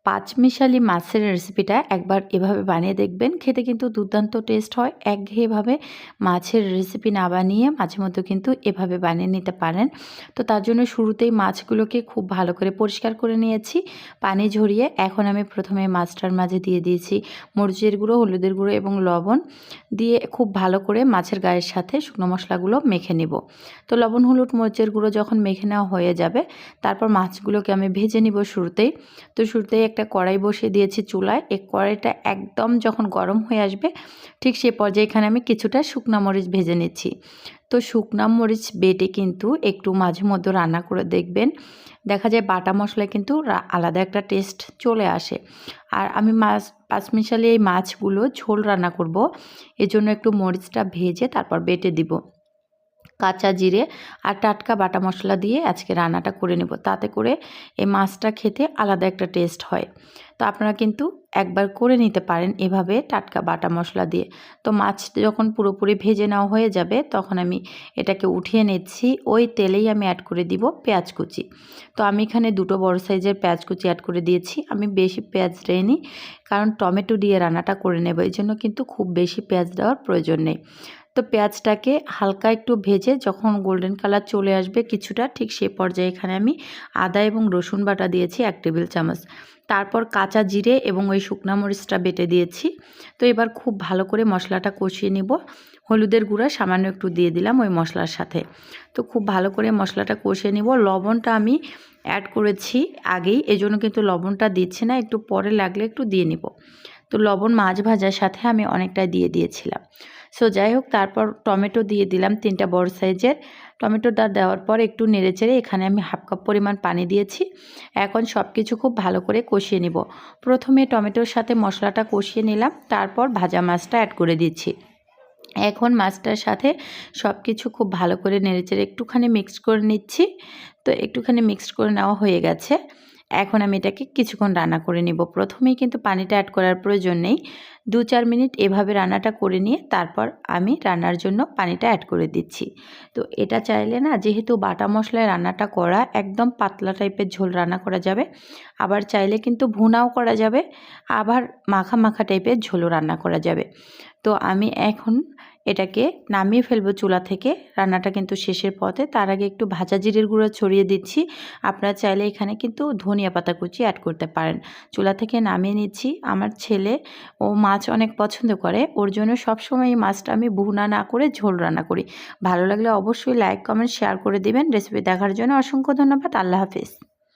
পাঁচমিশালি মাছের রেসিপিটা একবার এভাবে বানিয়ে দেখবেন, খেতে কিন্তু দুর্দান্ত টেস্ট হয়। একঘেয়েভাবে মাছের রেসিপি না বানিয়ে মাঝে মধ্যে কিন্তু এভাবে বানিয়ে নিতে পারেন। তো তার জন্য শুরুতেই মাছগুলোকে খুব ভালো করে পরিষ্কার করে নিয়েছি পানি ঝরিয়ে। এখন আমি প্রথমে মাছটার মাঝে দিয়ে দিয়েছি মরিচের গুঁড়ো, হলুদের গুঁড়ো এবং লবণ দিয়ে খুব ভালো করে মাছের গায়ের সাথে শুকনো মশলাগুলো মেখে নিব। তো লবণ, হলুদ, মরিচের গুঁড়ো যখন মেখে নেওয়া হয়ে যাবে, তারপর মাছগুলোকে আমি ভেজে নিব শুরুতেই। তো শুরুতেই একটা কড়াই বসিয়ে দিয়েছি চুলায়। এই কড়াইটা একদম যখন গরম হয়ে আসবে, ঠিক সে পর্যায়ে এখানে আমি কিছুটা শুকনা মরিচ ভেজে নিচ্ছি। তো শুকনা মরিচ বেটে কিন্তু একটু মাঝে মধ্যে রান্না করে দেখবেন, দেখা যায় বাটা মশলায় কিন্তু আলাদা একটা টেস্ট চলে আসে। আর আমি পাঁচমিশালি এই মাছগুলো ঝোল রান্না করব, এজন্য একটু মরিচটা ভেজে তারপর বেটে দিব। কাঁচা জিরে আর টাটকা বাটা মশলা দিয়ে আজকে রান্নাটা করে নেব, তাতে করে এই মাছটা খেতে আলাদা একটা টেস্ট হয়। তো আপনারা কিন্তু একবার করে নিতে পারেন এভাবে টাটকা বাটা মশলা দিয়ে। তো মাছ যখন পুরোপুরি ভেজে নেওয়া হয়ে যাবে, তখন আমি এটাকে উঠিয়ে নিচ্ছি। ওই তেলেই আমি অ্যাড করে দিব পেঁয়াজ কুচি। তো আমি এখানে দুটো বড় সাইজের পেঁয়াজ কুচি অ্যাড করে দিয়েছি। আমি বেশি পেঁয়াজ দেইনি, কারণ টমেটো দিয়ে রান্নাটা করে নেব, এই জন্য কিন্তু খুব বেশি পেঁয়াজ দেওয়ার প্রয়োজন নেই। তো পেঁয়াজটাকে হালকা একটু ভেজে যখন গোল্ডেন কালার চলে আসবে কিছুটা, ঠিক সে পর্যায়ে এখানে আমি আদা এবং রসুন বাটা দিয়েছি 1 টেবিল চামচ। তারপর কাঁচা জিরে এবং ওই শুকনা মরিচটা বেটে দিয়েছি। তো এবার খুব ভালো করে মশলাটা কষিয়ে নিব। হলুদের গুঁড়া সামান্য একটু দিয়ে দিলাম ওই মশলার সাথে। তো খুব ভালো করে মশলাটা কষিয়ে নিব। লবণটা আমি অ্যাড করেছি আগেই, এজন্য কিন্তু লবণটা দিচ্ছি না, একটু পরে লাগলে একটু দিয়ে নিব। তো লবণ মাছ ভাজার সাথে আমি অনেকটাই দিয়ে দিয়েছিলাম। সো যাই হোক, তারপর টমেটো দিয়ে দিলাম 3টা বড় সাইজের। টমেটোটা দেওয়ার পর একটু নেড়েচেড়ে এখানে আমি হাফ কাপ পরিমাণ পানি দিয়েছি। এখন সব কিছু খুব ভালো করে কষিয়ে নিব। প্রথমে টমেটোর সাথে মশলাটা কষিয়ে নিলাম, তারপর ভাজা মাছটা অ্যাড করে দিচ্ছি। এখন মাছটার সাথে সব কিছু খুব ভালো করে নেড়েচেড়ে একটুখানি মিক্সড করে নিচ্ছি। তো একটুখানি মিক্সড করে নেওয়া হয়ে গেছে। এখন আমি এটাকে কিছুক্ষণ রান্না করে নিব। প্রথমেই কিন্তু পানিটা অ্যাড করার প্রয়োজন নেই। 2-4 মিনিট এভাবে রান্নাটা করে নিয়ে তারপর আমি রান্নার জন্য পানিটা অ্যাড করে দিচ্ছি। তো এটা চাইলে না, যেহেতু বাটা মশলায় রান্নাটা করা, একদম পাতলা টাইপের ঝোল রান্না করা যাবে। আবার চাইলে কিন্তু ভুনাও করা যাবে, আবার মাখা মাখা টাইপের ঝোলও রান্না করা যাবে। তো আমি এখন এটাকে নামিয়ে ফেলবো চুলা থেকে। রান্নাটা কিন্তু শেষের পথে। তার আগে একটু ভাজা জিরের গুঁড়ো ছড়িয়ে দিচ্ছি। আপনারা চাইলে এখানে কিন্তু ধনিয়া পাতা কুচি অ্যাড করতে পারেন। চুলা থেকে নামিয়ে নিচ্ছি। আমার ছেলে ও মাছ অনেক পছন্দ করে, ওর জন্য সবসময় এই মাছটা আমি ভুনা না করে ঝোল রান্না করি। ভালো লাগলে অবশ্যই লাইক, কমেন্ট, শেয়ার করে দিবেন। রেসিপি দেখার জন্য অসংখ্য ধন্যবাদ। আল্লাহ হাফেজ।